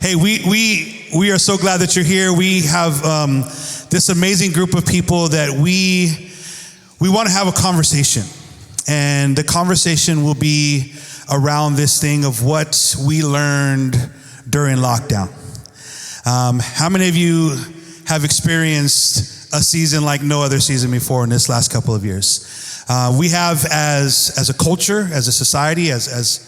Hey, we are so glad that you're here. We have this amazing group of people that we want to have a conversation. And the conversation will be around this thing of what we learned during lockdown. How many of you have experienced a season like no other season before in this last couple of years? We have as a culture, as a society, as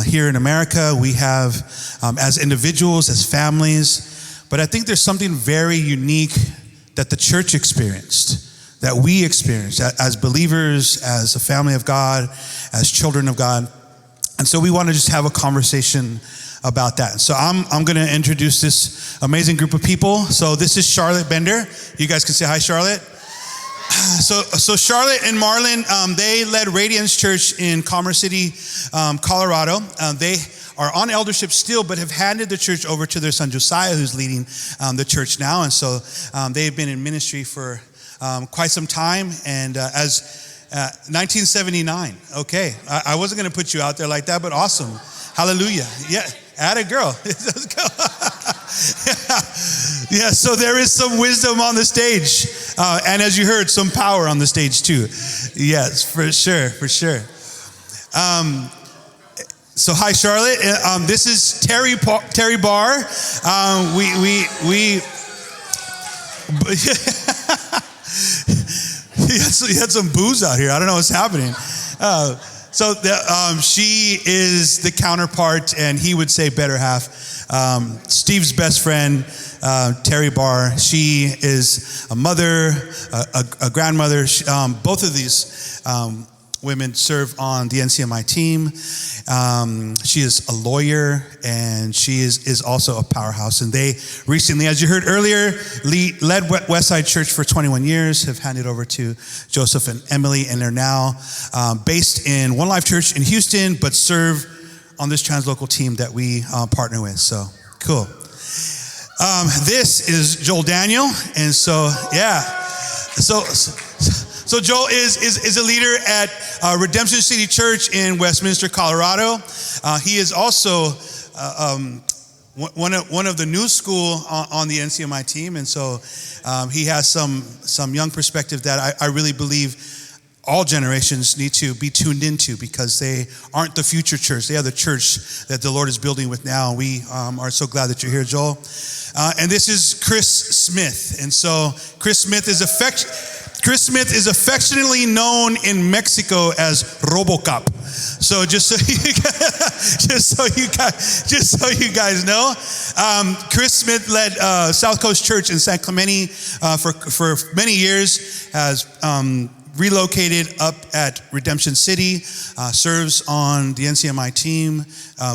here in America, we have as individuals, as families, but I think there's something very unique that the church experienced, that we experienced as believers, as a family of God, as children of God. And so we want to just have a conversation about that. So I'm going to introduce this amazing group of people. So this is Charlotte Bender. You guys can say hi, Charlotte. So Charlotte and Marlon, they led Radiance Church in Commerce City, Colorado. They are on eldership still, but have handed the church over to their son Josiah, who's leading the church now. And so they've been in ministry for quite some time. And as 1979, okay, I wasn't going to put you out there like that, but awesome. Hallelujah. Yeah, atta girl. Let's go. Yeah, so there is some wisdom on the stage. And as you heard, some power on the stage too. Yes, for sure. So hi, Charlotte. This is Terry Barr. He had some booze out here. I don't know what's happening. She is the counterpart, and he would say better half. Steve's best friend, Terry Barr. She is a mother, a grandmother. Both of these women serve on the NCMI team. She is a lawyer, and she is also a powerhouse. And they recently, as you heard earlier, led Westside Church for 21 years, have handed over to Joseph and Emily, and they're now based in One Life Church in Houston, but serve on this translocal team that we partner with. So cool. This is Joel Daniel, and so yeah, so Joel is a leader at Redemption City Church in Westminster, Colorado. He is also one of the new school on the NCMI team, and so he has some young perspective that I really believe all generations need to be tuned into, because they aren't the future church. They are the church that the Lord is building with now. We are so glad that you're here, Joel. And this is Chris Smith. And so Chris Smith is affectionately known in Mexico as RoboCop. So just so you guys know, Chris Smith led South Coast Church in San Clemente for many years. Has relocated up at Redemption City, serves on the NCMI team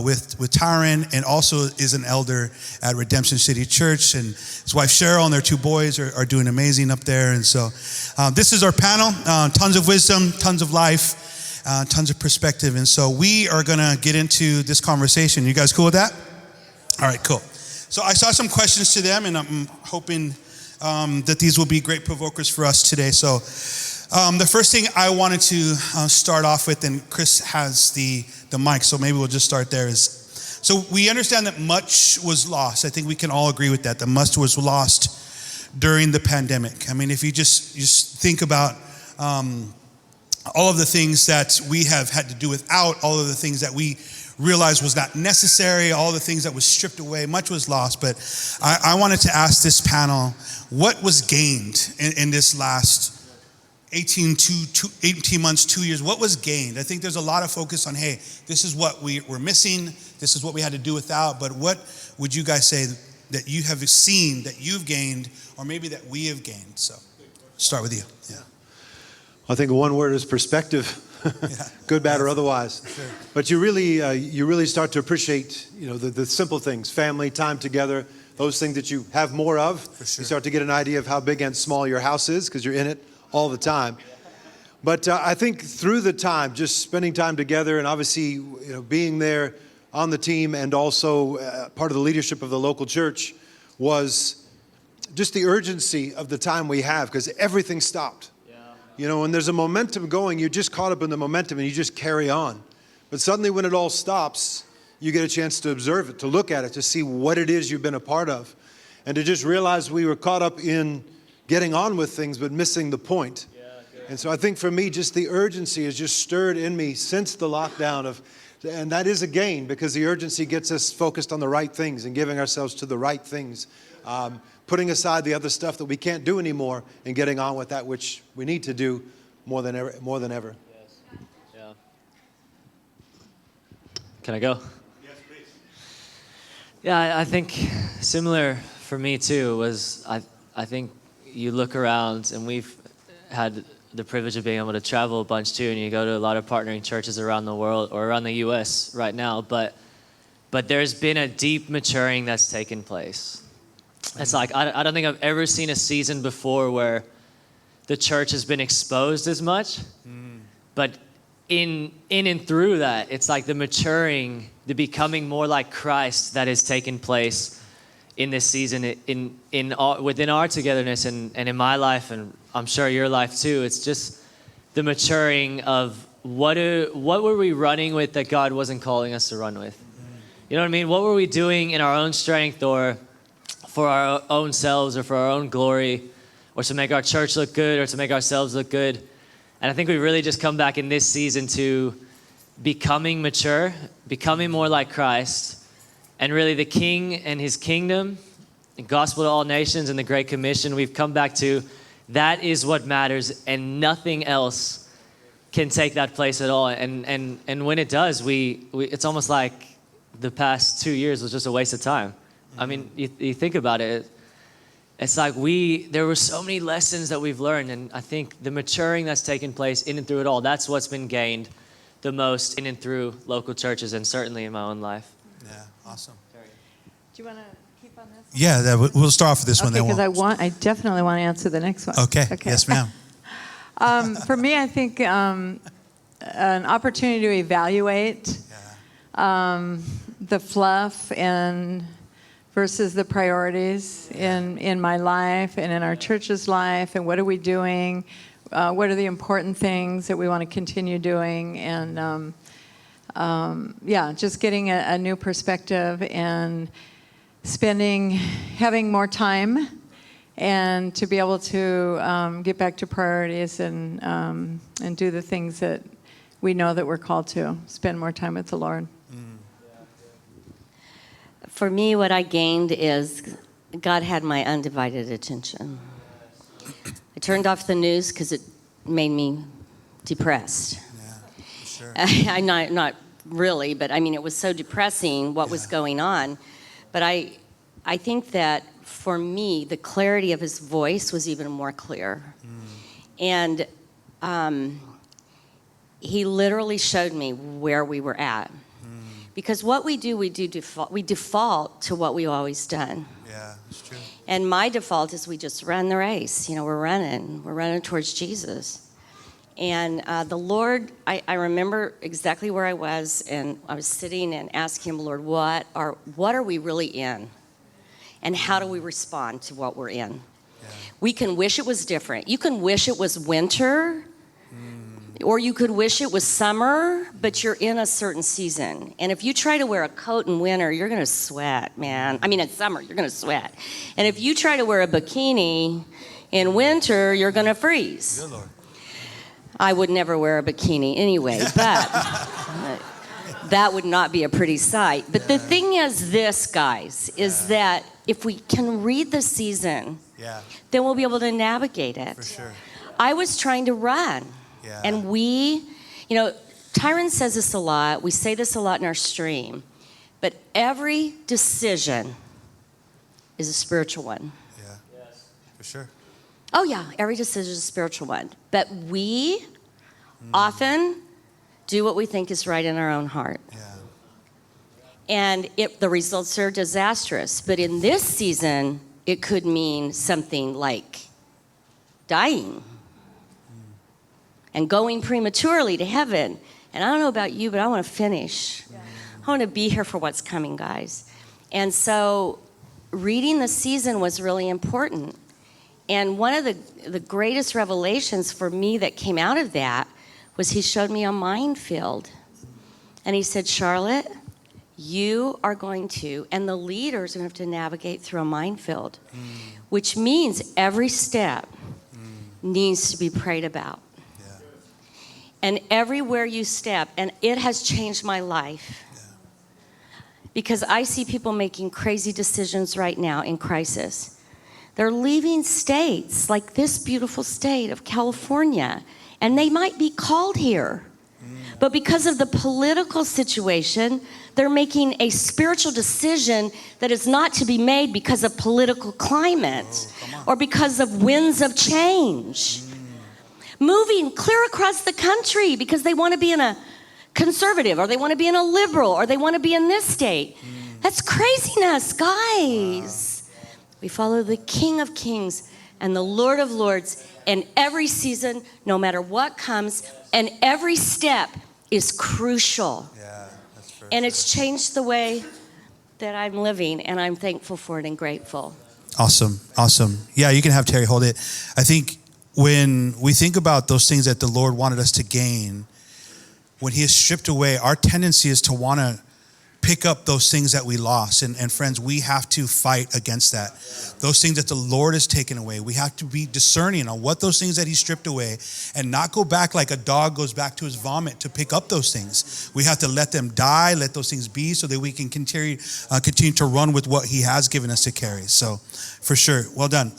with Tyron, and also is an elder at Redemption City Church. And his wife Cheryl and their two boys are doing amazing up there. And so this is our panel. Tons of wisdom, tons of life, tons of perspective. And so we are going to get into this conversation. You guys cool with that? All right, cool. So I saw some questions to them, and I'm hoping that these will be great provokers for us today. So the first thing I wanted to start off with, and Chris has the mic, so maybe we'll just start there, is, so we understand that much was lost. I think we can all agree with that much was lost during the pandemic. I mean, if you just think about all of the things that we have had to do without, all of the things that we realized was not necessary, all the things that was stripped away, much was lost. But I wanted to ask this panel, what was gained in this last 18 months, 2 years, what was gained? I think there's a lot of focus on, hey, this is what we were missing, this is what we had to do without, but what would you guys say that you have seen, that you've gained, or maybe that we have gained? So, start with you. Yeah. I think one word is perspective, Yeah. good, bad, or otherwise. Sure. But you really start to appreciate, the simple things, family, time together, those things that you have more of. For sure. You start to get an idea of how big and small your house is because you're in it all the time. But I think through the time, just spending time together, and obviously being there on the team, and also part of the leadership of the local church, was just the urgency of the time we have, because everything stopped. When there's a momentum going, you're just caught up in the momentum and you just carry on. But suddenly when it all stops, you get a chance to observe it, to look at it, to see what it is you've been a part of, and to just realize we were caught up in getting on with things but missing the point. And so I think for me, just the urgency has just stirred in me since the lockdown and that is a gain, because the urgency gets us focused on the right things and giving ourselves to the right things, putting aside the other stuff that we can't do anymore and getting on with that which we need to do more than ever. Yes. Yeah. Can I go? Yes, please. Yeah, I think similar for me too was I think you look around, and we've had the privilege of being able to travel a bunch too, and you go to a lot of partnering churches around the world or around the U.S. right now, but there's been a deep maturing that's taken place. It's like I don't think I've ever seen a season before where the church has been exposed as much, but in and through that, it's like the maturing, the becoming more like Christ that has taken place in this season within our togetherness and in my life, and I'm sure your life too. It's just the maturing of what were we running with that God wasn't calling us to run with? You know what I mean? What were we doing in our own strength or for our own selves or for our own glory or to make our church look good or to make ourselves look good? And I think we really just come back in this season to becoming mature, becoming more like Christ, and really the King and his kingdom, the gospel to all nations and the Great Commission. We've come back to that is what matters, and nothing else can take that place at all. And when it does, we it's almost like the past 2 years was just a waste of time. I mean, you think about it. It's like there were so many lessons that we've learned, and I think the maturing that's taken place in and through it all, that's what's been gained the most in and through local churches and certainly in my own life. Yeah, awesome. Do you want to keep on this? Yeah, we'll start off with this one. Okay, Then because I definitely want to answer the next one. Okay. Yes, ma'am. For me, I think an opportunity to evaluate the fluff and versus the priorities in my life and in our church's life, and what are we doing? What are the important things that we want to continue doing? And just getting a new perspective and having more time, and to be able to get back to priorities and do the things that we know that we're called to, spend more time with the Lord. For me, what I gained is God had my undivided attention. I turned off the news because it made me depressed. Yeah, for sure. I'm not really, but I mean, it was so depressing what was going on. But I think that for me, the clarity of his voice was even more clear. And he literally showed me where we were at. Because what we default to what we've always done. Yeah, it's true. And my default is we just run the race. You know, we're running towards Jesus. And the Lord, I remember exactly where I was, and I was sitting and asking him, Lord, what are we really in? And how do we respond to what we're in? Yeah. We can wish it was different. You can wish it was winter, or you could wish it was summer, but you're in a certain season. And if you try to wear a coat in winter, you're going to sweat, man. I mean, in summer, you're going to sweat. And if you try to wear a bikini in winter, you're going to freeze. Good Lord. I would never wear a bikini anyway, but that would not be a pretty sight. But the thing is this, guys, is that if we can read the season, then we'll be able to navigate it. For sure. I was trying to run. Yeah. And Tyron says this a lot. We say this a lot in our stream. But every decision is a spiritual one. Yeah, yes. For sure. Oh, yeah, every decision is a spiritual one. But we often do what we think is right in our own heart. Yeah. And the results are disastrous. But in this season, it could mean something like dying and going prematurely to heaven. And I don't know about you, but I want to finish. Yeah. I want to be here for what's coming, guys. And so reading the season was really important. And one of the greatest revelations for me that came out of that was he showed me a minefield. And he said, Charlotte, you are going to, and the leaders are going to have to navigate through a minefield, which means every step needs to be prayed about. Yeah. And everywhere you step, and it has changed my life. Because I see people making crazy decisions right now in crisis. They're leaving states like this beautiful state of California, and they might be called here. But because of the political situation, they're making a spiritual decision that is not to be made because of political climate or because of winds of change. Moving clear across the country because they want to be in a conservative, or they want to be in a liberal, or they want to be in this state. That's craziness, guys. We follow the King of Kings and the Lord of Lords in every season, no matter what comes, and every step is crucial. Yeah, that's fair. And it's changed the way that I'm living, and I'm thankful for it and grateful. Awesome. Yeah, you can have Terry hold it. I think when we think about those things that the Lord wanted us to gain, when he is stripped away, our tendency is to want to pick up those things that we lost. And friends, we have to fight against that. Those things that the Lord has taken away, we have to be discerning on what those things that he stripped away, and not go back like a dog goes back to his vomit to pick up those things. We have to let them die, let those things be, so that we can continue to run with what he has given us to carry. So for sure, well done.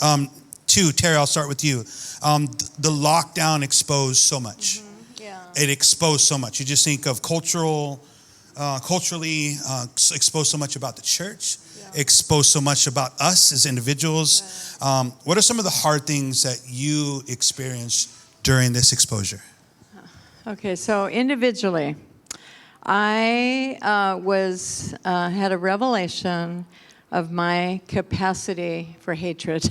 Two, Terry, I'll start with you. The lockdown exposed so much. It exposed so much. You just think of culturally exposed so much about the church, exposed so much about us as individuals. What are some of the hard things that you experienced during this exposure? Okay, so individually, I had a revelation of my capacity for hatred.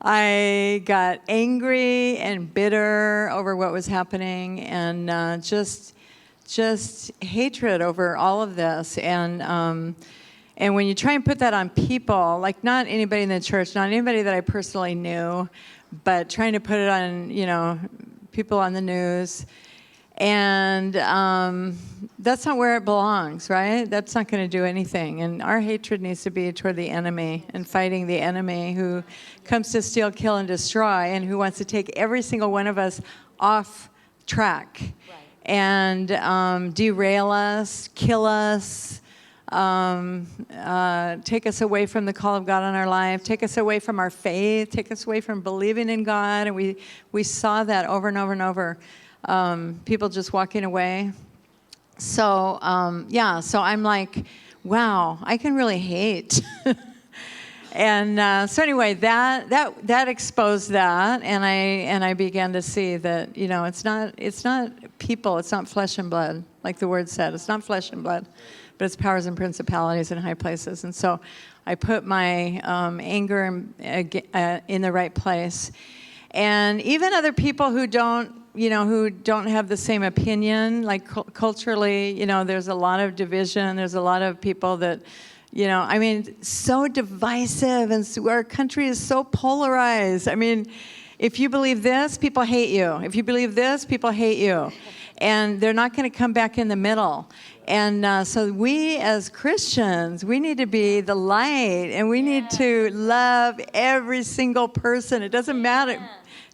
I got angry and bitter over what was happening, and just hatred over all of this. And when you try and put that on people, like not anybody in the church, not anybody that I personally knew, but trying to put it on, people on the news, and that's not where it belongs, right? That's not going to do anything. And our hatred needs to be toward the enemy and fighting the enemy who comes to steal, kill, and destroy, and who wants to take every single one of us off track. Right. And derail us, kill us, take us away from the call of God on our life, take us away from our faith, take us away from believing in God. And we saw that over and over and over. People just walking away. So, so I'm like, wow, I can really hate. And so anyway, that exposed that, and I began to see that it's not people, it's not flesh and blood, like the word said. It's not flesh and blood, but it's powers and principalities in high places. And so I put my anger in the right place, and even other people who don't have the same opinion, like culturally, there's a lot of division. There's a lot of people that. So divisive, and our country is so polarized. If you believe this, people hate you. If you believe this, people hate you. And they're not going to come back in the middle. And so we as Christians, we need to be the light, and we need to love every single person. It doesn't matter.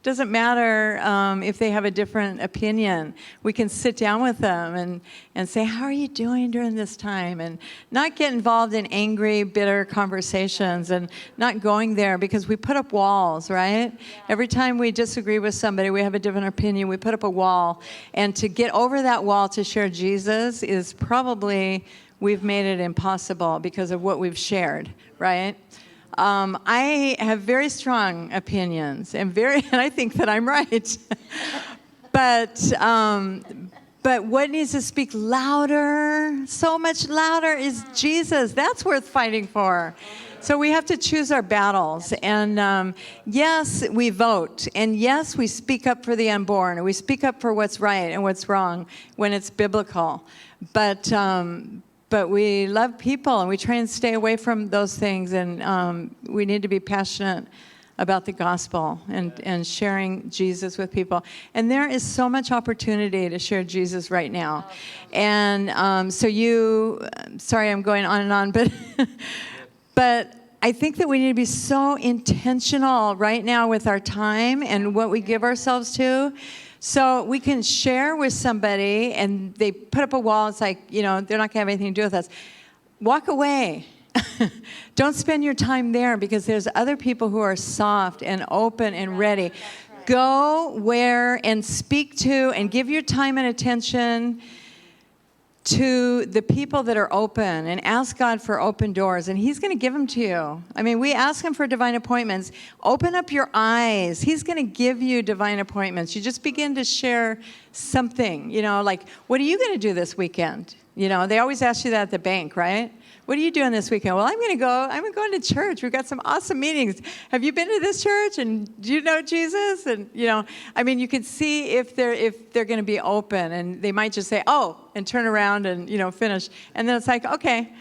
Doesn't matter if they have a different opinion. We can sit down with them and say, how are you doing during this time? And not get involved in angry, bitter conversations, and not going there, because we put up walls, right? Yeah. Every time we disagree with somebody, we have a different opinion, we put up a wall. And to get over that wall to share Jesus is probably, we've made it impossible because of what we've shared, right? I have very strong opinions, and I think that I'm right. But what needs to speak louder, so much louder, is Jesus. That's worth fighting for. So we have to choose our battles. And yes, we vote. And yes, we speak up for the unborn. And we speak up for what's right and what's wrong when it's biblical. But we love people, and we try and stay away from those things, and we need to be passionate about the gospel and sharing Jesus with people. And there is so much opportunity to share Jesus right now. And sorry I'm going on and on, but I think that we need to be so intentional right now with our time and what we give ourselves to. So we can share with somebody and they put up a wall. It's like, they're not going to have anything to do with us. Walk away. Don't spend your time there because there's other people who are soft and open and ready. Go where and speak to and give your time and attention to the people that are open and ask God for open doors, and He's going to give them to you. I mean, we ask Him for divine appointments. Open up your eyes. He's going to give you divine appointments. You just begin to share something, like, what are you going to do this weekend? They always ask you that at the bank, right? What are you doing this weekend? Well, I'm going to church. We've got some awesome meetings. Have you been to this church? And do you know Jesus? And, you can see if they're going to be open. And they might just say, oh, and turn around and, finish. And then it's like, okay,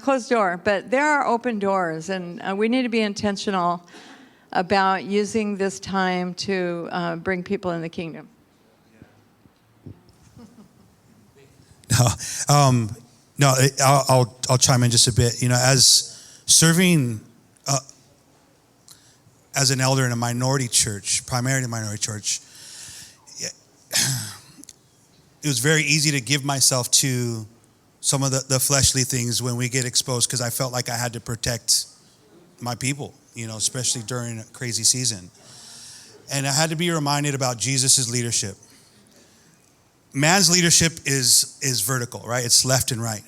closed door. But there are open doors. And we need to be intentional about using this time to bring people in the kingdom. No, I'll chime in just a bit. As serving as an elder in a minority church, primarily a minority church, it was very easy to give myself to some of the fleshly things when we get exposed because I felt like I had to protect my people, especially during a crazy season. And I had to be reminded about Jesus' leadership. Man's leadership is vertical, right? It's left and right.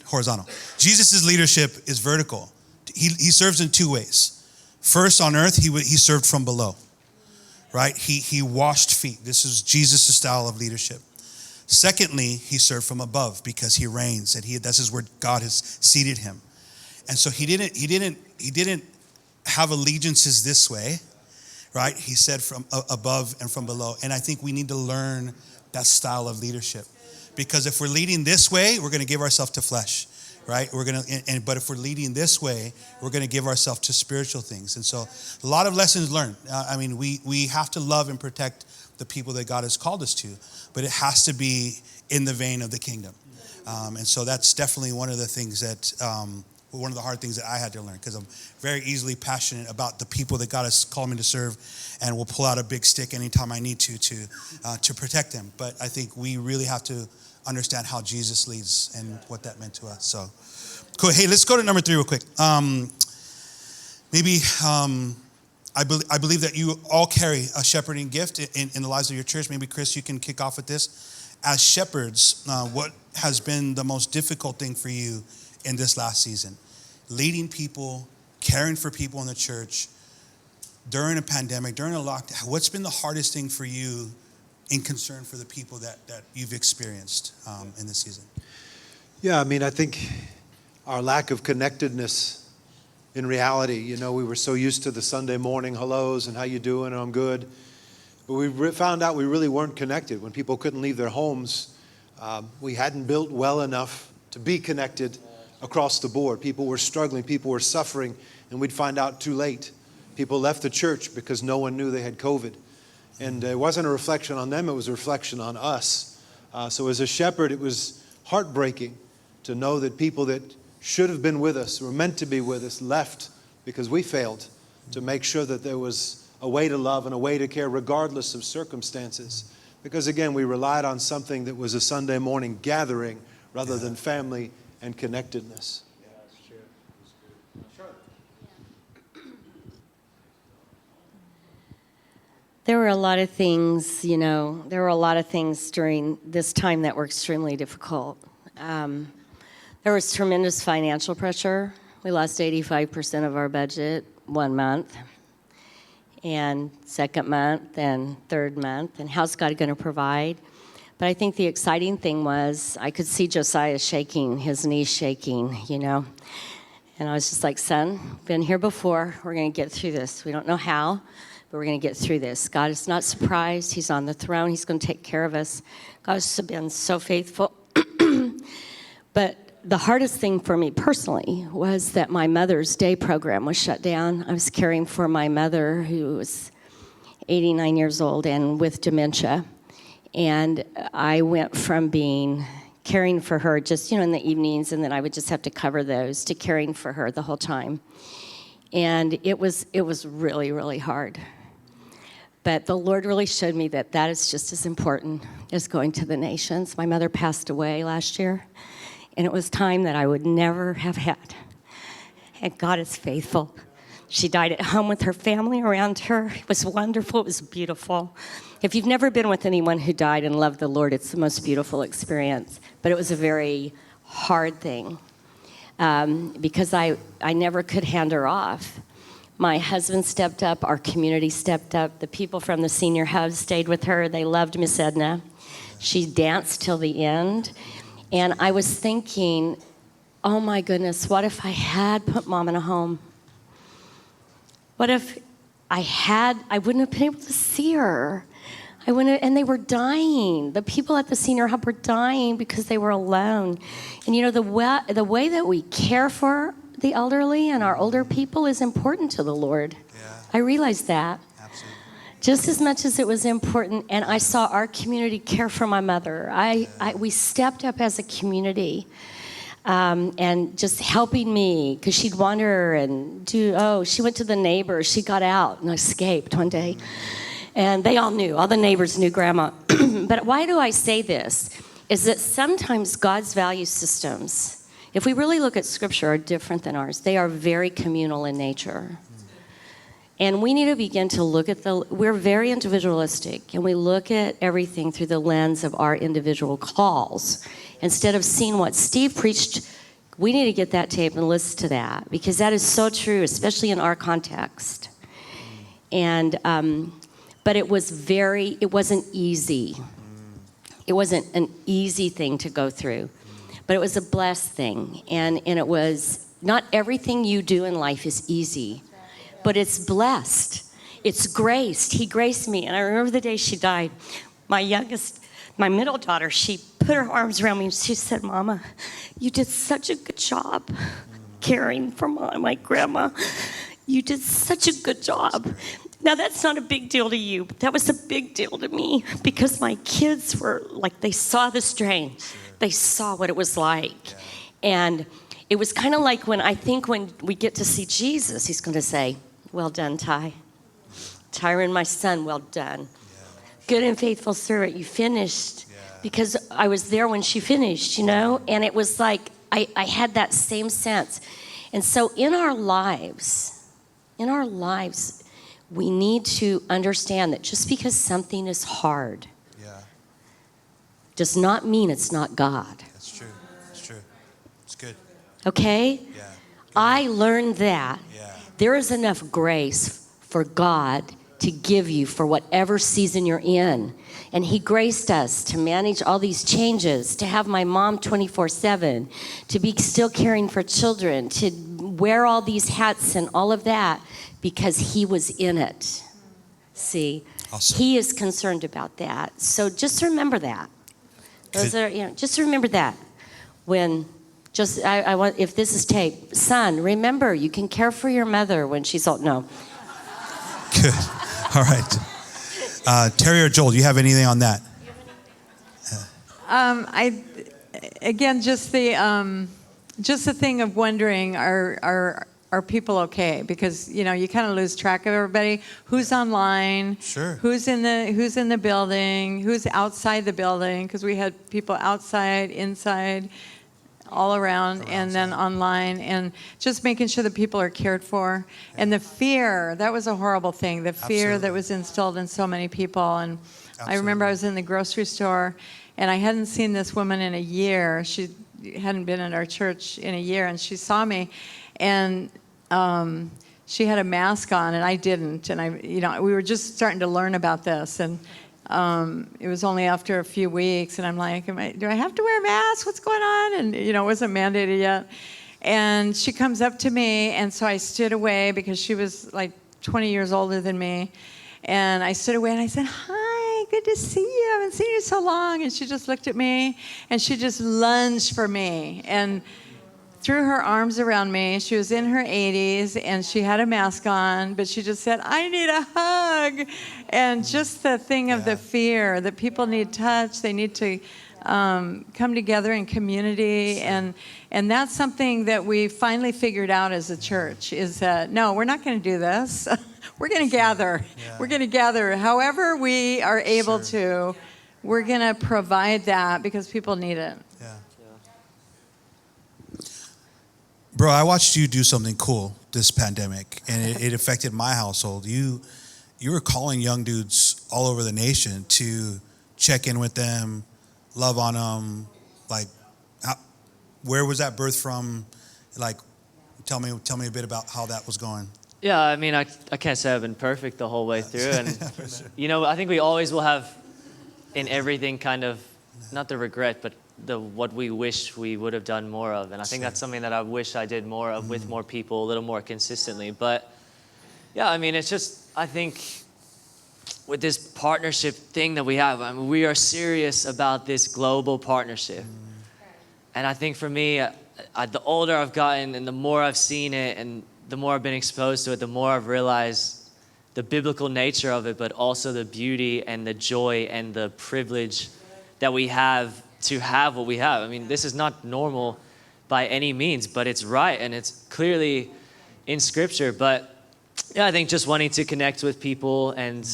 Horizontal. Jesus' leadership is vertical. He serves in two ways. First, on earth, he served from below, right? He washed feet. This is Jesus' style of leadership. Secondly, he served from above because he reigns, and this is where God has seated him. And so he didn't have allegiances this way. Right? He said from above and from below. And I think we need to learn that style of leadership. Because if we're leading this way, we're going to give ourselves to flesh. Right? But if we're leading this way, we're going to give ourselves to spiritual things. And so a lot of lessons learned. We have to love and protect the people that God has called us to. But it has to be in the vein of the kingdom. And so that's definitely one of the things that... one of the hard things that I had to learn because I'm very easily passionate about the people that God has called me to serve and will pull out a big stick anytime I need to protect them. But I think we really have to understand how Jesus leads and what that meant to us. So cool. Hey, let's go to number 3 real quick. I believe that you all carry a shepherding gift in the lives of your church. Maybe Chris, you can kick off with this. As shepherds, what has been the most difficult thing for you in this last season? Leading people, caring for people in the church, during a pandemic, during a lockdown. What's been the hardest thing for you in concern for the people that you've experienced in this season? Yeah, I think our lack of connectedness in reality, we were so used to the Sunday morning hellos and how you doing, I'm good. But we found out we really weren't connected. When people couldn't leave their homes, we hadn't built well enough to be connected across the board. People were struggling, people were suffering, and we'd find out too late. People left the church because no one knew they had COVID. And it wasn't a reflection on them, it was a reflection on us. So as a shepherd, it was heartbreaking to know that people that should have been with us, were meant to be with us, left because we failed to make sure that there was a way to love and a way to care regardless of circumstances. Because again, we relied on something that was a Sunday morning gathering rather than family and connectedness. Yeah, that's true. That's good. There were a lot of things, there were a lot of things during this time that were extremely difficult. There was tremendous financial pressure. We lost 85% of our budget 1 month, and second month, and third month, and how's God going to provide? But I think the exciting thing was I could see Josiah shaking, his knees shaking, And I was just like, son, been here before. We're going to get through this. We don't know how, but we're going to get through this. God is not surprised. He's on the throne. He's going to take care of us. God has been so faithful. But the hardest thing for me personally was that my Mother's Day program was shut down. I was caring for my mother, who was 89 years old and with dementia. And I went from caring for her just, in the evenings, and then I would just have to cover those, to caring for her the whole time. And it was really, really hard. But the Lord really showed me that is just as important as going to the nations. My mother passed away last year, and it was time that I would never have had. And God is faithful. She died at home with her family around her. It was wonderful. It was beautiful. If you've never been with anyone who died and loved the Lord, it's the most beautiful experience. But it was a very hard thing because I never could hand her off. My husband stepped up. Our community stepped up. The people from the senior hub stayed with her. They loved Miss Edna. She danced till the end. And I was thinking, oh my goodness, what if I had put Mom in a home? What if I wouldn't have been able to see her. And they were dying. The people at the senior hub were dying because they were alone. And the way that we care for the elderly and our older people is important to the Lord. Yeah. I realized that. Absolutely. Just as much as it was important, and I saw our community care for my mother. We stepped up as a community. And just helping me, because she'd wander and she went to the neighbors. She got out and escaped one day. And they all the neighbors knew Grandma. But why do I say this? Is that sometimes God's value systems, if we really look at Scripture, are different than ours. They are very communal in nature. And we need to begin to look at we're very individualistic, and we look at everything through the lens of our individual calls. Instead of seeing what Steve preached, we need to get that tape and listen to that, because that is so true, especially in our context. And, but it wasn't easy. It wasn't an easy thing to go through, but it was a blessed thing. And it was, not everything you do in life is easy, but it's blessed. It's graced. He graced me. And I remember the day she died. My middle daughter, she put her arms around me and she said, Mama, you did such a good job caring for my grandma. You did such a good job. Now, that's not a big deal to you, but that was a big deal to me, because my kids were like, they saw the strain. They saw what it was like. And it was kind of like when we get to see Jesus, he's going to say, well done, Ty. Tyron, my son, well done. Good and faithful servant, you finished. Because I was there when she finished, and it was like I had that same sense. And so in our lives, we need to understand that just because something is hard does not mean it's not God. That's true. That's true. It's good. Okay? Yeah. I learned that there is enough grace for God to give you for whatever season you're in. And he graced us to manage all these changes, to have my mom 24/7, to be still caring for children, to wear all these hats and all of that, because he was in it. See? Awesome. He is concerned about that. So just remember that. Just remember that. When I want, if this is tape, son, remember, you can care for your mother when she's old. No. Good. All right. Terry or Joel, do you have anything on that? Just the thing of wondering, are people okay? Because you kind of lose track of everybody. Who's online? Sure. Who's in the building? Who's outside the building? Because we had people outside, inside, all around, and then online, and just making sure that people are cared for. And the fear, that was a horrible thing. The fear that was instilled in so many people. And I remember I was in the grocery store, and I hadn't seen this woman in a year. She hadn't been at our church in a year, and she saw me, and she had a mask on, and I didn't. And we were just starting to learn about this, and it was only after a few weeks, and I'm like, do I have to wear a mask? What's going on? And it wasn't mandated yet. And she comes up to me, and so I stood away because she was like 20 years older than me. And I stood away, and I said, hi, good to see you. I haven't seen you so long. And she just looked at me, and she just lunged for me and threw her arms around me. She was in her 80s, and she had a mask on, but she just said, I need a hug. And just the thing of the fear that people need touch, they need to come together in community. And that's something that we finally figured out as a church, is that, no, we're not going to do this. We're going to gather. Yeah. We're going to gather however we are able to. We're going to provide that because people need it. Yeah. Bro, I watched you do something cool this pandemic, and it affected my household. You were calling young dudes all over the nation to check in with them, love on them. Like, where was that birth from? Like, tell me a bit about how that was going. Yeah, I mean, I can't say I've been perfect the whole way through. And, you know, I think we always will have in everything kind of, not the regret, but what we wish we would have done more of. And I think that's something that I wish I did more of with more people a little more consistently. But, yeah, I mean, it's just, I think with this partnership thing that we have, I mean, we are serious about this global partnership. And I think for me, the older I've gotten and the more I've seen it and the more I've been exposed to it, the more I've realized the biblical nature of it, but also the beauty and the joy and the privilege that we have to have what we have. I mean, this is not normal by any means, but it's right and it's clearly in Scripture. But yeah, I think just wanting to connect with people and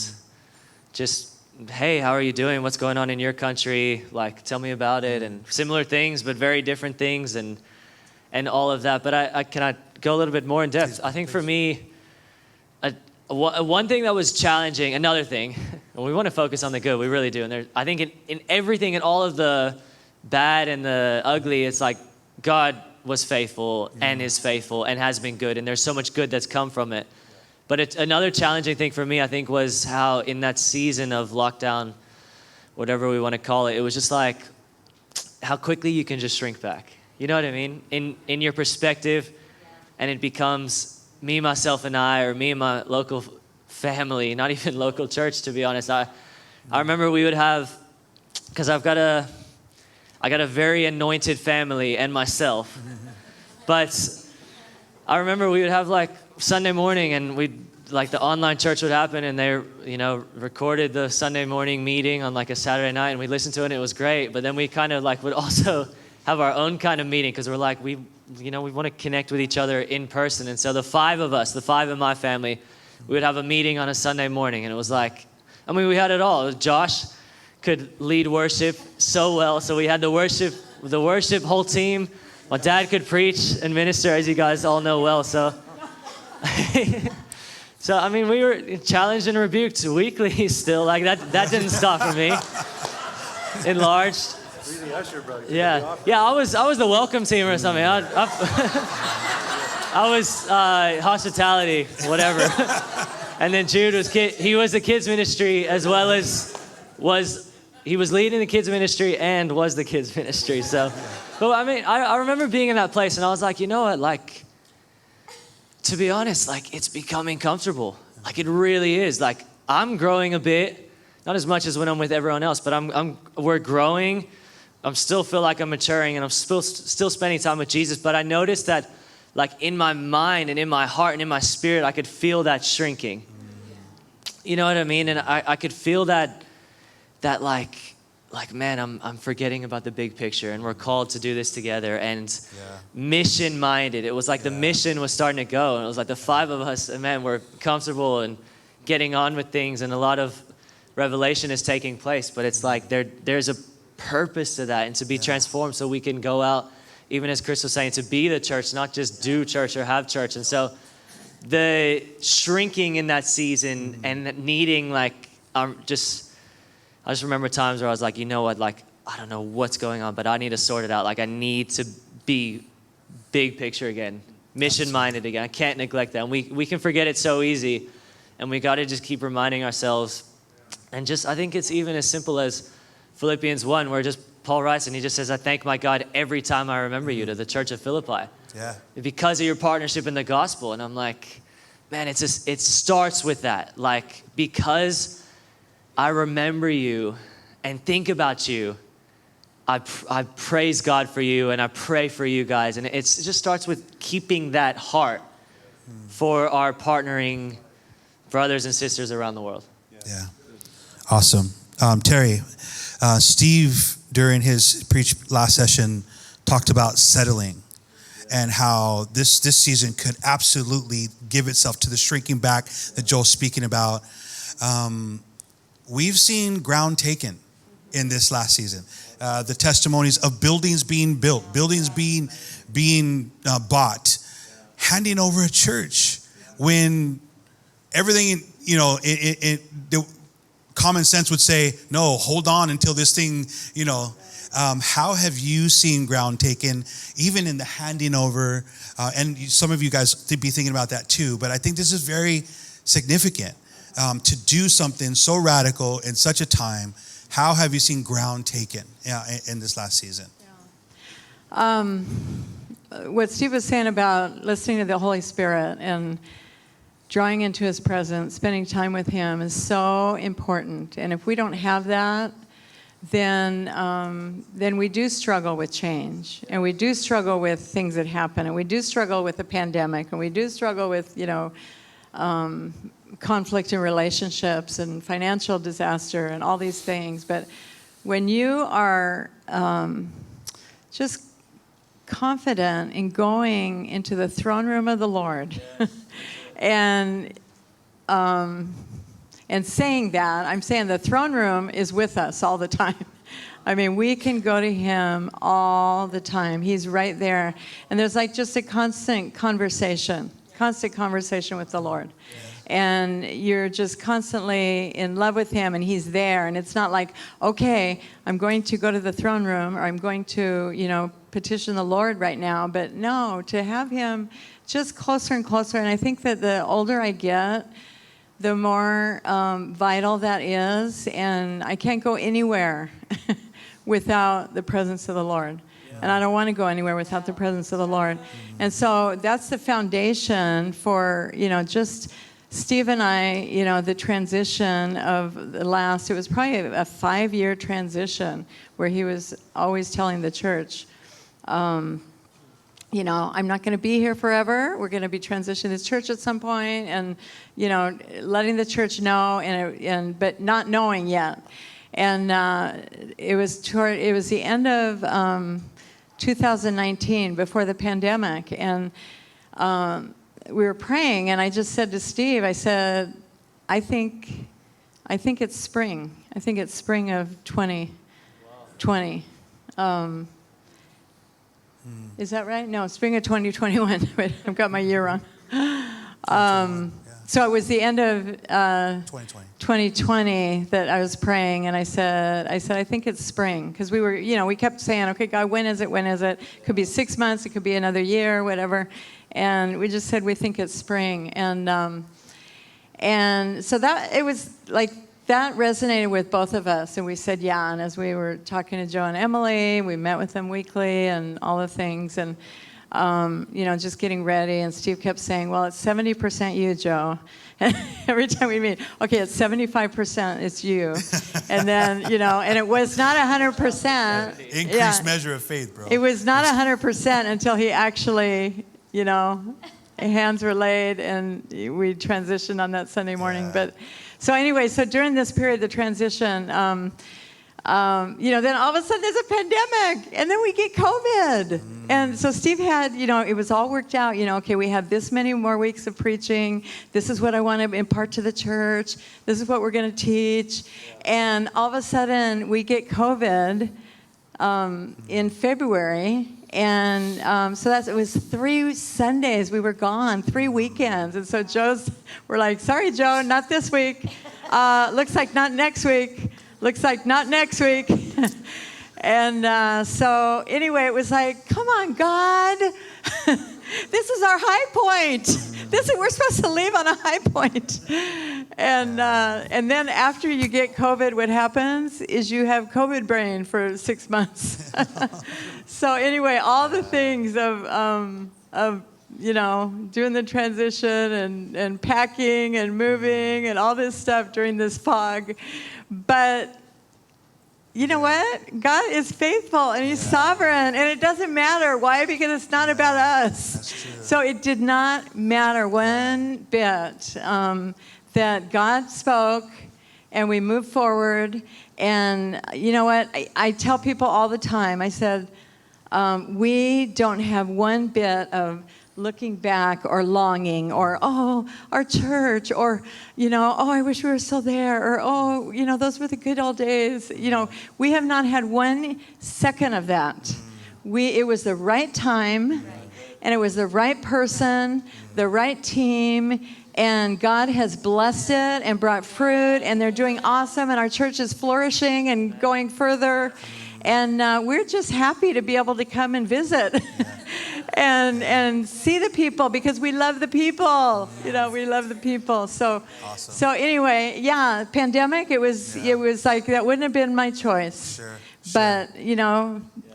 just, hey, how are you doing? What's going on in your country? Like, tell me about it. And similar things, but very different things and all of that. But I can go a little bit more in depth? I think for me, one thing that was challenging, another thing, and we want to focus on the good, we really do. And I think in everything, in all of the bad and the ugly, it's like God was faithful and is faithful and has been good. And there's so much good that's come from it. But another challenging thing for me, I think, was how in that season of lockdown, whatever we want to call it, it was just like how quickly you can just shrink back. You know what I mean? In your perspective, and it becomes me, myself, and I, or me and my local family, not even local church, to be honest. I remember we would have, because I got a very anointed family and myself, but I remember we would have like Sunday morning, and the online church would happen, and they, recorded the Sunday morning meeting on like a Saturday night, and we listened to it, and it was great. But then we kind of like would also have our own kind of meeting, because we're like, we want to connect with each other in person. And so the five in my family, we would have a meeting on a Sunday morning, and it was like, I mean, we had it all. Josh could lead worship so well, so we had the worship whole team. My dad could preach and minister, as you guys all know well. So, I mean, we were challenged and rebuked weekly still. Like that didn't stop for me. Enlarged. You're the usher, brother. Yeah. I was the welcome team or something. I was hospitality, whatever. And then Jude he was the kids ministry, as well as he was leading the kids ministry and was the kids ministry. So, but I mean, I remember being in that place, and I was like, you know what, like, to be honest, like, it's becoming comfortable. Like, it really is. Like, I'm growing a bit, not as much as when I'm with everyone else, but we're growing. I still feel like I'm maturing, and I'm still spending time with Jesus. But I noticed that, like, in my mind and in my heart and in my spirit, I could feel that shrinking. You know what I mean? And I could feel that like, man, I'm forgetting about the big picture, and we're called to do this together, and mission-minded. It was like the mission was starting to go, and it was like the five of us, and man, we're comfortable and getting on with things, and a lot of revelation is taking place. But it's like there's a purpose to that, and to be transformed so we can go out, even as Chris was saying, to be the church, not just do church or have church. And so the shrinking in that season and needing, like, I just remember times where I was like, you know what, like, I don't know what's going on, but I need to sort it out. Like, I need to be big picture again, mission-minded again. I can't neglect that. And we can forget it so easy, and we got to just keep reminding ourselves. And just, I think it's even as simple as Philippians 1, where just Paul writes, and he just says, I thank my God every time I remember you, to the church of Philippi. Yeah. Because of your partnership in the gospel. And I'm like, man, it starts with that. Like, because I remember you and think about you. I praise God for you, and I pray for you guys. And it just starts with keeping that heart for our partnering brothers and sisters around the world. Yeah. Awesome. Terry, Steve, during his preach last session, talked about settling and how this season could absolutely give itself to the shrinking back that Joel's speaking about. We've seen ground taken in this last season. The testimonies of buildings being built, buildings being bought, handing over a church when everything, the common sense would say, no, hold on until this thing, how have you seen ground taken, even in the handing over? And some of you guys could be thinking about that too, but I think this is very significant to do something so radical in such a time. How have you seen ground taken in this last season? Yeah. What Steve was saying about listening to the Holy Spirit and drawing into his presence, spending time with him is so important. And if we don't have that, then we do struggle with change, and we do struggle with things that happen, and we do struggle with the pandemic, and we do struggle with conflict in relationships and financial disaster and all these things. But when you are just confident in going into the throne room of the Lord and saying that, I'm saying the throne room is with us all the time. I mean, we can go to him all the time. He's right there. And there's like just a constant conversation with the Lord. And you're just constantly in love with him, and he's there. And it's not like, okay, I'm going to go to the throne room, or I'm going to, petition the Lord right now. But no, to have him just closer and closer. And I think that the older I get, the more vital that is. And I can't go anywhere without the presence of the Lord. And I don't want to go anywhere without the presence of the Lord. And so that's the foundation for, just Steve and I, the transition of it was probably a 5-year transition where he was always telling the church, I'm not going to be here forever. We're going to be transitioning this church at some point, and, letting the church know, but not knowing yet. And it was the end of 2019, before the pandemic, and we were praying, and I just said to Steve, I said, I think it's spring. I think it's spring of 2020. Is that right? No, spring of 2021. Wait, I've got my year wrong. So it was the end of 2020 that I was praying, and I said, I think it's spring, because we were, we kept saying, okay, God, when is it? When is it? It could be 6 months, it could be another year, whatever. And we just said we think it's spring, and so that it was like that resonated with both of us, and we said yeah. And as we were talking to Joe and Emily, we met with them weekly and all the things, and just getting ready. And Steve kept saying, well, it's 70% you, Joe. And every time we meet, okay, it's 75% it's you. And then, and it was not 100%. Increased measure of faith, bro. It was not 100% until he actually, hands were laid and we transitioned on that Sunday morning. Yeah. But so anyway, so during this period, the transition, then all of a sudden there's a pandemic, and then we get COVID. And so Steve had, it was all worked out, okay, we have this many more weeks of preaching. This is what I want to impart to the church. This is what we're going to teach. And all of a sudden we get COVID in February. And so it was 3 Sundays we were gone, 3 weekends. And so we're like, sorry, Joe, not this week. Looks like not next week. Looks like not next week. And so anyway, it was like, come on, God. This is our high point. We're supposed to leave on a high point. And then after you get COVID, what happens is you have COVID brain for 6 months. So anyway, all the things of doing the transition and packing and moving and all this stuff during this fog. But you know what? God is faithful and He's sovereign, and it doesn't matter. Why? Because it's not about us. That's true. So it did not matter one bit that God spoke, and we moved forward. And you know what? I tell people all the time, I said, we don't have one bit of looking back or longing or, oh, our church, or, oh, I wish we were still there, or, oh, those were the good old days. We have not had 1 second of that. It was the right time, and it was the right person, the right team, and God has blessed it and brought fruit, and they're doing awesome, and our church is flourishing and going further. And we're just happy to be able to come and visit and see the people, because we love the people. We love the people. So, Awesome. So anyway, pandemic. It was like that wouldn't have been my choice. Sure. But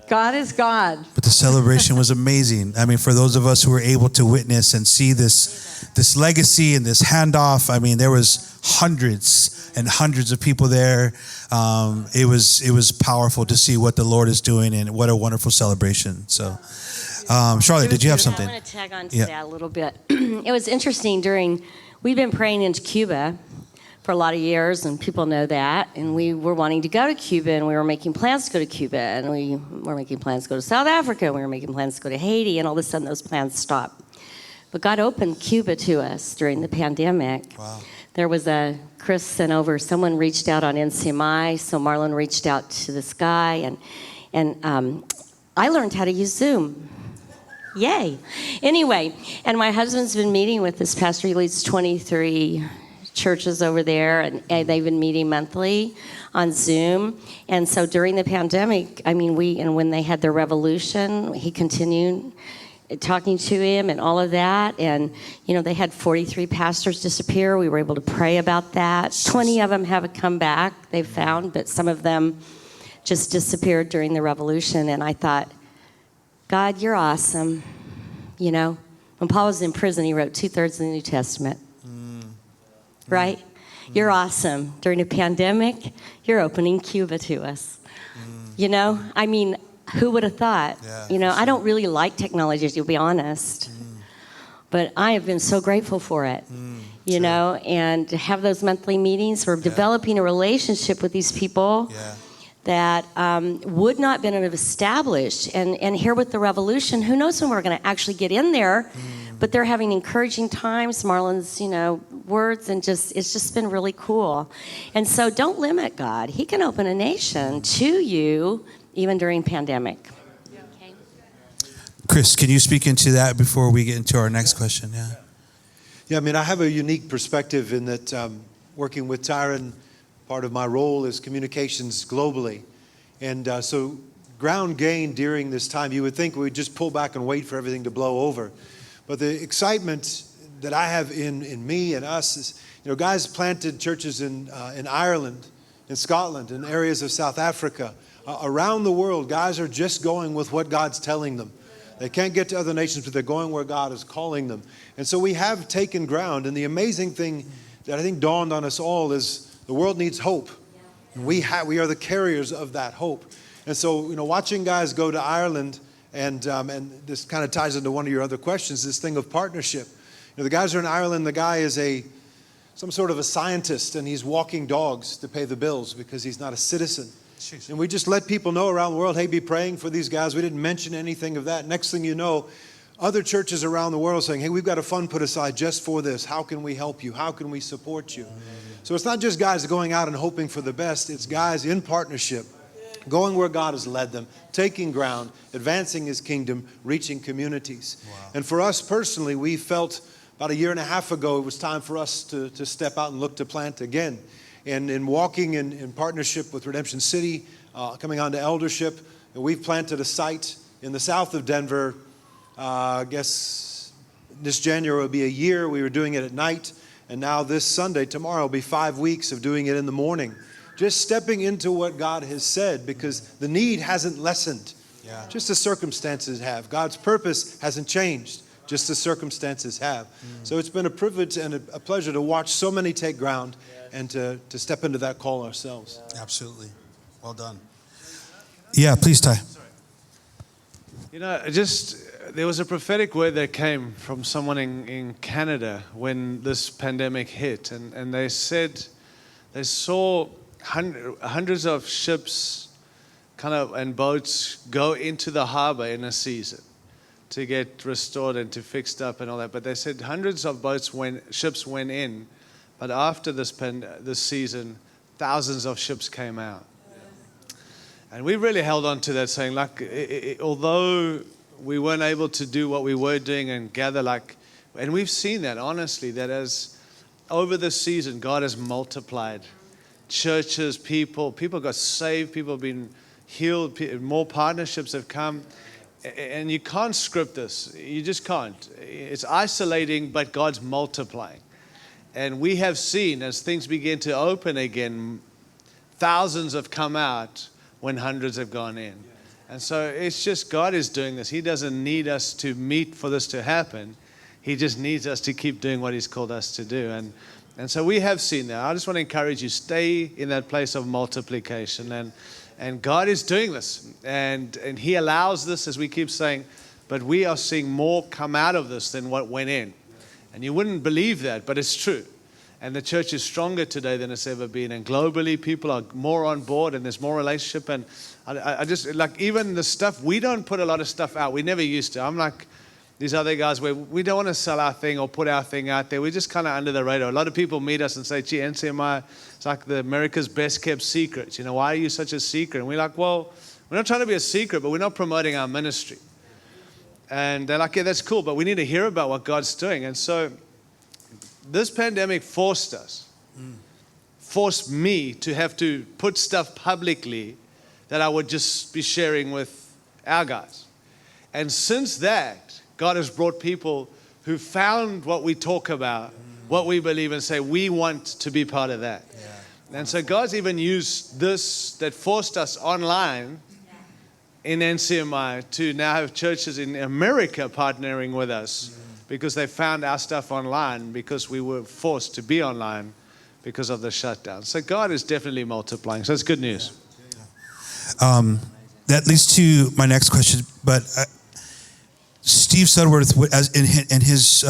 God is God. But the celebration was amazing. I mean, for those of us who were able to witness and see this legacy and this handoff, I mean, there was hundreds and hundreds of people there. It was powerful to see what the Lord is doing, and what a wonderful celebration. So, Charlotte, did you have something? I want to tag on to that a little bit. It was interesting we've been praying into Cuba for a lot of years, and people know that. And we were wanting to go to Cuba, and we were making plans to go to Cuba, and we were making plans to go to South Africa, and we were making plans to go to Haiti, and all of a sudden those plans stopped. But God opened Cuba to us during the pandemic. Wow. There was Chris sent over, someone reached out on NCMI, so Marlon reached out to this guy, and I learned how to use Zoom. Yay. Anyway, and my husband's been meeting with this pastor. He leads 23 churches over there, and they've been meeting monthly on Zoom. And so during the pandemic, when they had their revolution, he continued talking to him and all of that. And, they had 43 pastors disappear. We were able to pray about that. 20 of them have come back, they've found, but some of them just disappeared during the revolution. And I thought, God, you're awesome. When Paul was in prison, he wrote 2/3 of the New Testament. Right? You're awesome. During a pandemic, you're opening Cuba to us. Who would have thought? Yeah, I don't really like technology, to be honest. But I have been so grateful for it. And to have those monthly meetings, we're developing a relationship with these people that would not have been established. And here with the revolution, who knows when we're going to actually get in there? But they're having encouraging times, Marlon's, words, and it's just been really cool. And so don't limit God. He can open a nation to you even during pandemic. Okay. Chris, can you speak into that before we get into our next question? Yeah, I have a unique perspective in that working with Tyron, part of my role is communications globally. And so ground gained during this time, you would think we would just pull back and wait for everything to blow over. But the excitement that I have in me and us is, guys planted churches in Ireland, in Scotland, in areas of South Africa. Around the world, guys are just going with what God's telling them. They can't get to other nations, but they're going where God is calling them. And so we have taken ground. And the amazing thing that I think dawned on us all is the world needs hope. And we are the carriers of that hope. And so, watching guys go to Ireland, and this kind of ties into one of your other questions, this thing of partnership. The guys are in Ireland. The guy is some sort of a scientist, and he's walking dogs to pay the bills because he's not a citizen. And we just let people know around the world, hey, be praying for these guys. We didn't mention anything of that. Next thing you know, other churches around the world saying, hey, we've got a fund put aside just for this. How can we help you? How can we support you? So it's not just guys going out and hoping for the best. It's guys in partnership, going where God has led them, taking ground, advancing His kingdom, reaching communities. Wow. And for us personally, we felt about 1.5 years ago, it was time for us to step out and look to plant again. And in walking in partnership with Redemption City, coming on to eldership, and we've planted a site in the south of Denver. I guess this January will be 1 year. We were doing it at night. And now this Sunday, tomorrow, will be 5 weeks of doing it in the morning. Just stepping into what God has said, because the need hasn't lessened. Just the circumstances have. God's purpose hasn't changed. just as circumstances have. So it's been a privilege and a pleasure to watch so many take ground and to step into that call ourselves. Absolutely. Well done. Yeah, please, Ty. You know, there was a prophetic word that came from someone in Canada when this pandemic hit, and they said they saw hundreds of ships and boats go into the harbor in a season to get restored and to fixed up and all that. But they said hundreds of ships went in, but after this season, thousands of ships came out. And we really held on to that, saying, although we weren't able to do what we were doing and gather, and we've seen that, honestly, that as over this season, God has multiplied churches, people got saved, people have been healed, more partnerships have come. And you can't script this. You just can't. It's isolating, but God's multiplying. And we have seen, as things begin to open again, thousands have come out when hundreds have gone in. And so it's just God is doing this. He doesn't need us to meet for this to happen. He just needs us to keep doing what He's called us to do. And so we have seen that. I just want to encourage you, stay in that place of multiplication. And God is doing this. And He allows this, as we keep saying, but we are seeing more come out of this than what went in. And you wouldn't believe that, but it's true. And the church is stronger today than it's ever been. And globally, people are more on board and there's more relationship. And I just, even the stuff, we don't put a lot of stuff out. We never used to. I'm like these other guys where we don't want to sell our thing or put our thing out there. We're just kind of under the radar. A lot of people meet us and say, gee, NCMI, it's like the America's best kept secret. You know, why are you such a secret? And we're like, well, we're not trying to be a secret, but we're not promoting our ministry. And they're like, yeah, that's cool, but we need to hear about what God's doing. And so this pandemic forced me to have to put stuff publicly that I would just be sharing with our guys. And since that, God has brought people who found what we talk about, what we believe, and say, we want to be part of that. Yeah. And so God's even used this that forced us online in NCMI to now have churches in America partnering with us. Because they found our stuff online because we were forced to be online because of the shutdown. So God is definitely multiplying. So it's good news. That leads to my next question. But Steve Sudworth, in his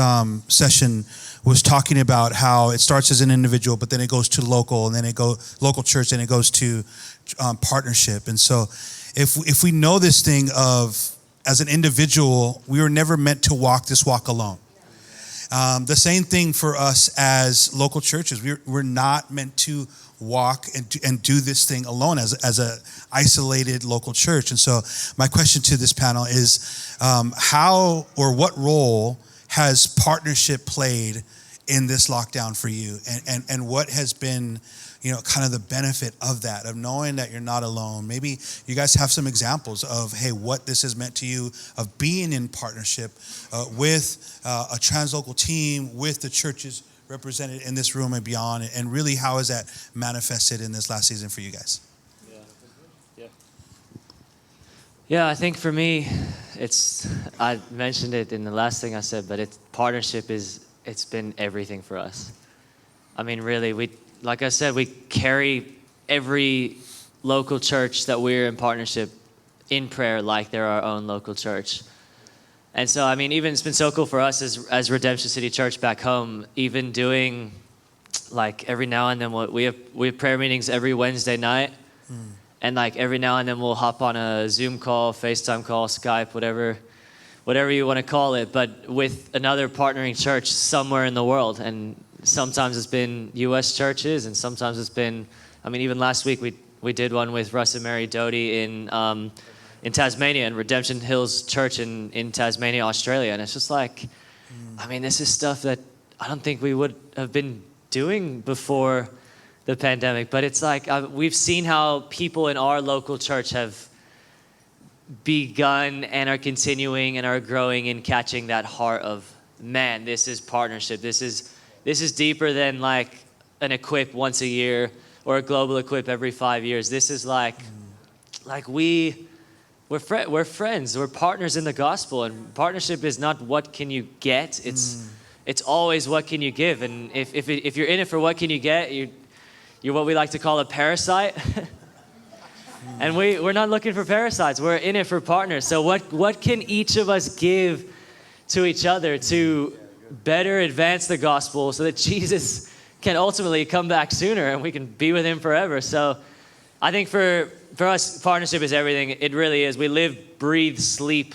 session, was talking about how it starts as an individual, but then it goes to local, and then it goes local church, and it goes to partnership. And so, if we know this thing of, as an individual, we were never meant to walk this walk alone. The same thing for us as local churches. We're not meant to walk and do this thing alone as a isolated local church. And so my question to this panel is, how or what role has partnership played in this lockdown for you? And what has been, kind of the benefit of that, of knowing that you're not alone? Maybe you guys have some examples of, hey, what this has meant to you, of being in partnership with a translocal team, with the churches represented in this room and beyond, and really how has that manifested in this last season for you guys? Yeah, I think for me, I mentioned it in the last thing I said, but partnership it's been everything for us. I mean, really, like I said, we carry every local church that we're in partnership in prayer like they're our own local church. And so, I mean, even it's been so cool for us as Redemption City Church back home, even doing every now and then we have prayer meetings every Wednesday night. And every now and then we'll hop on a Zoom call, FaceTime call, Skype, whatever you want to call it, but with another partnering church somewhere in the world. And sometimes it's been U.S. churches, and sometimes it's been, even last week we did one with Russ and Mary Doty in Tasmania, and Redemption Hills Church in Tasmania, Australia. And it's just this is stuff that I don't think we would have been doing before the pandemic. But it's we've seen how people in our local church have begun and are continuing and are growing and catching that heart of, man, this is partnership. This is deeper than an equip once a year or a global equip every 5 years. This is we're friends. We're partners in the gospel, and partnership is not what can you get. It's always what can you give. And if you're in it for what can you get, you're what we like to call a parasite. And we're not looking for parasites. We're in it for partners. So what can each of us give to each other to better advance the gospel so that Jesus can ultimately come back sooner and we can be with him forever? So I think for us, partnership is everything. It really is. We live, breathe, sleep,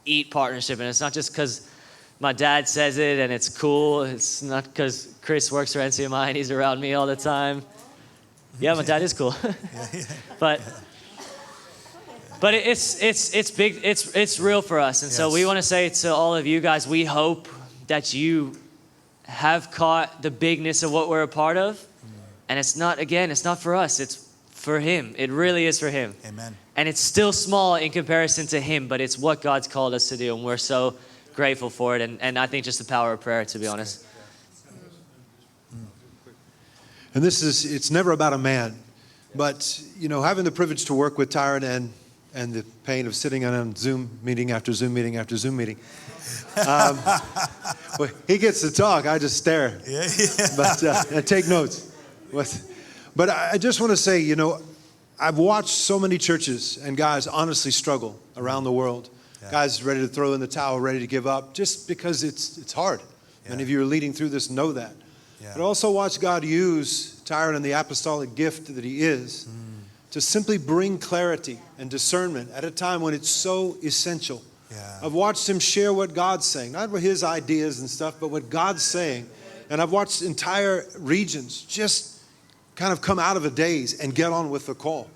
eat partnership. And it's not just because my dad says it and it's cool. It's not because Chris works for NCMI and he's around me all the time. Yeah, my dad is cool. But it's big. It's real for us. And so we want to say to all of you guys, we hope that you have caught the bigness of what we're a part of. And it's not for us. It's for him. It really is for him. Amen. And it's still small in comparison to him, but it's what God's called us to do. And we're so grateful for it. And I think just the power of prayer, to be honest. And it's never about a man, but, having the privilege to work with Tyron and the pain of sitting on a Zoom meeting after Zoom meeting after Zoom meeting. Well, he gets to talk, I just stare. But and take notes. But I just want to say, I've watched so many churches and guys honestly struggle around the world. Yeah. Guys ready to throw in the towel, ready to give up, just because it's hard. Yeah. Many of you are leading through this know that. Yeah. But also watch God use Tyron and the apostolic gift that he is to simply bring clarity and discernment at a time when it's so essential. Yeah. I've watched him share what God's saying, not his ideas and stuff, but what God's saying. And I've watched entire regions just kind of come out of a daze and get on with the call.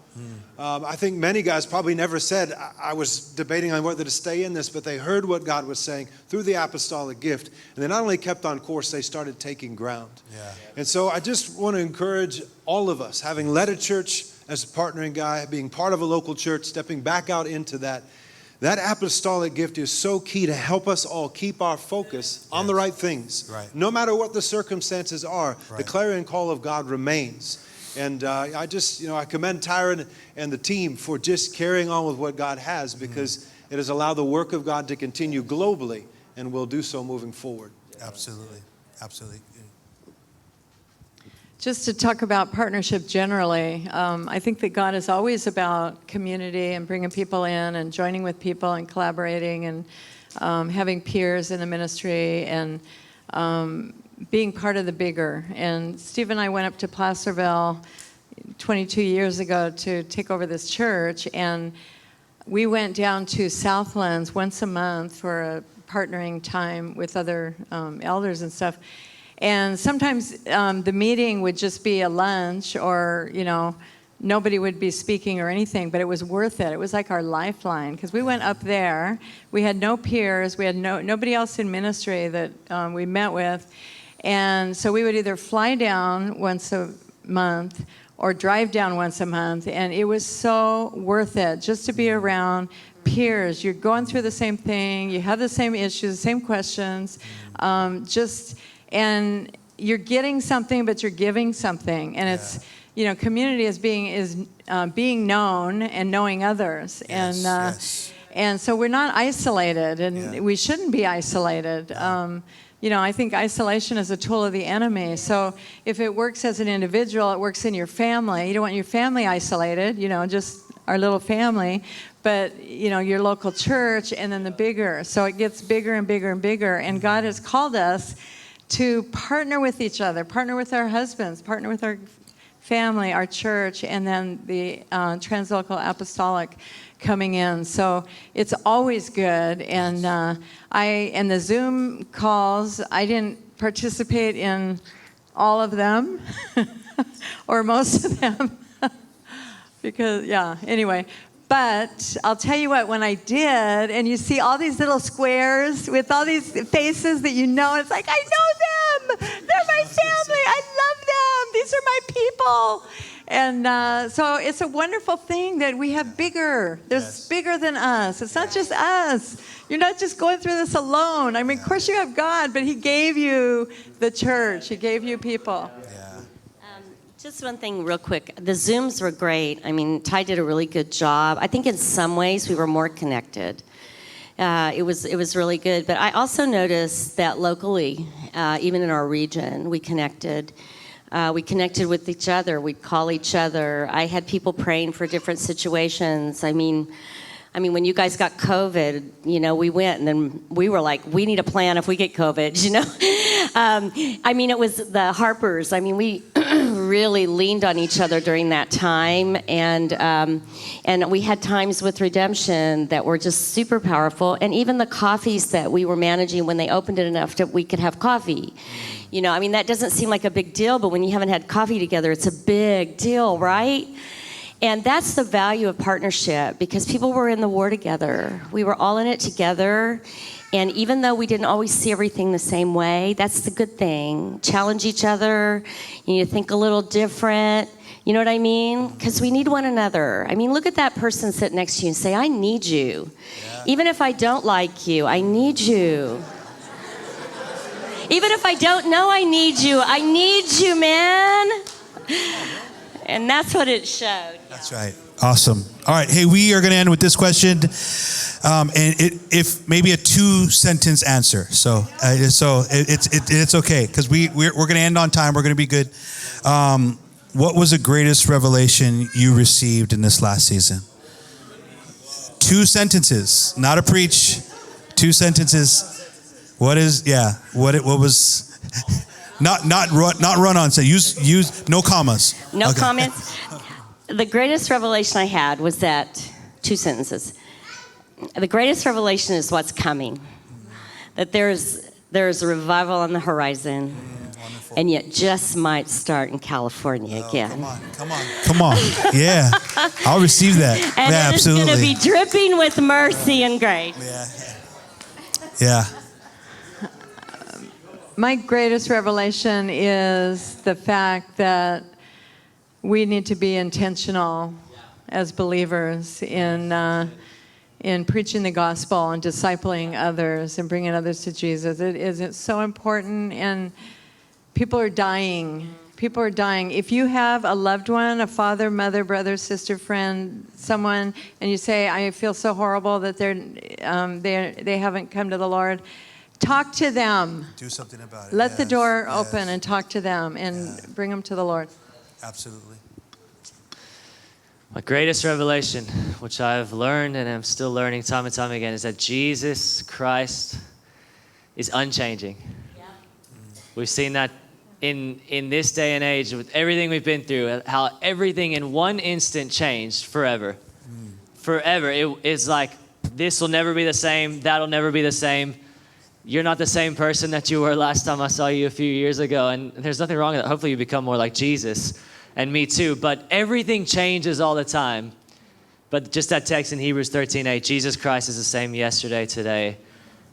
I think many guys probably never said, I was debating on whether to stay in this, but they heard what God was saying through the apostolic gift. And they not only kept on course, they started taking ground. Yeah. And so I just want to encourage all of us, having led a church as a partnering guy, being part of a local church, stepping back out into that apostolic gift is so key to help us all keep our focus on the right things. Right. No matter what the circumstances are, the clarion call of God remains. And I commend Tyron and the team for just carrying on with what God has, because it has allowed the work of God to continue globally, and will do so moving forward. Absolutely. Absolutely. Just to talk about partnership generally, I think that God is always about community and bringing people in and joining with people and collaborating and having peers in the ministry and being part of the bigger. And Steve and I went up to Placerville 22 years ago to take over this church, and we went down to Southlands once a month for a partnering time with other elders and stuff. And sometimes the meeting would just be a lunch, or, nobody would be speaking or anything, but it was worth it. It was like our lifeline, because we went up there. We had no peers. We had nobody else in ministry that we met with. And so we would either fly down once a month or drive down once a month. And it was so worth it just to be around peers. You're going through the same thing. You have the same issues, the same questions. And you're getting something, but you're giving something. And it's, community is being known and knowing others. Yes, and so we're not isolated, and we shouldn't be isolated. I think isolation is a tool of the enemy. So if it works as an individual, it works in your family. You don't want your family isolated, just our little family, but, your local church, and then the bigger. So it gets bigger and bigger and bigger. And God has called us to partner with each other, partner with our husbands, partner with our family, our church, and then the translocal apostolic coming in. So it's always good. And and the Zoom calls, I didn't participate in all of them or most of them because, anyway. But I'll tell you what, when I did, and you see all these little squares with all these faces that it's like, I know them. They're my family. I love them. These are my people. And so it's a wonderful thing that we have bigger. There's bigger than us. It's not just us. You're not just going through this alone. I mean, of course you have God, but he gave you the church. He gave you people. Just one thing real quick. The Zooms were great. I mean, Ty did a really good job. I think in some ways we were more connected. It was really good. But I also noticed that locally, even in our region, we connected. We connected with each other. We'd call each other. I had people praying for different situations. I mean, when you guys got COVID, you know, we went and then we were like, we need a plan if we get COVID, you know? It was the Harpers. I mean, we really leaned on each other during that time. And we had times with Redemption that were just super powerful. And even the coffees that we were managing when they opened it enough that we could have coffee. You know, I mean, that doesn't seem like a big deal, but when you haven't had coffee together, it's a big deal, right? And that's the value of partnership, because people were in the war together. We were all in it together. And even though we didn't always see everything the same way, that's the good thing. Challenge each other. You need to think a little different. You know what I mean? Because we need one another. I mean, look at that person sitting next to you and say, I need you. Yeah. Even if I don't like you, I need you. Even if I don't know I need you, man. And that's what it showed. That's right. Awesome. All right. Hey, we are going to end with this question. If maybe a 2-sentence answer. So it's okay, because we're going to end on time. We're going to be good. What was the greatest revelation you received in this last season? 2 sentences, not a preach. 2 sentences. What was not run on. Say use no commas. No comments. The greatest revelation I had was that 2 sentences. The greatest revelation is what's coming. That there's a revival on the horizon, and yet just might start in California again. Come on. Yeah, I'll receive that. And yeah, it's going to be dripping with mercy and grace. Yeah. My greatest revelation is the fact that we need to be intentional as believers in preaching the gospel and discipling others and bringing others to Jesus. It's so important, and people are dying. People are dying. If you have a loved one, a father, mother, brother, sister, friend, someone, and you say, I feel so horrible that they haven't come to the Lord, talk to them. Do something about it. Let the door open and talk to them and bring them to the Lord. Absolutely. My greatest revelation, which I've learned and I'm still learning time and time again, is that Jesus Christ is unchanging. Yeah. We've seen that in this day and age with everything we've been through, how everything in one instant changed forever. Forever. It's like, this will never be the same. That'll never be the same. You're not the same person that you were last time I saw you a few years ago. And there's nothing wrong with that. Hopefully you become more like Jesus. And me too. But everything changes all the time. But just that text in Hebrews 13:8, Jesus Christ is the same yesterday, today,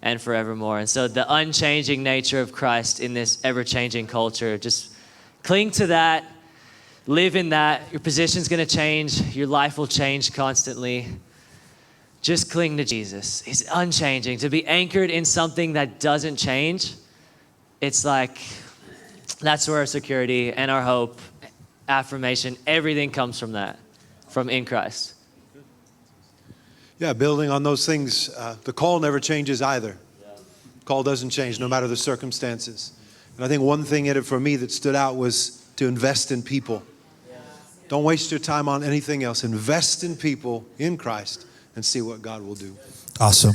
and forevermore. And so the unchanging nature of Christ in this ever-changing culture, just cling to that, live in that. Your position's going to change. Your life will change constantly. Just cling to Jesus. He's unchanging. To be anchored in something that doesn't change, it's like, that's where our security and our hope, affirmation, everything comes from that, from in Christ. Yeah, building on those things, the call never changes either. The call doesn't change no matter the circumstances. And I think one thing in it for me that stood out was to invest in people. Don't waste your time on anything else. Invest in people in Christ and see what God will do. Awesome.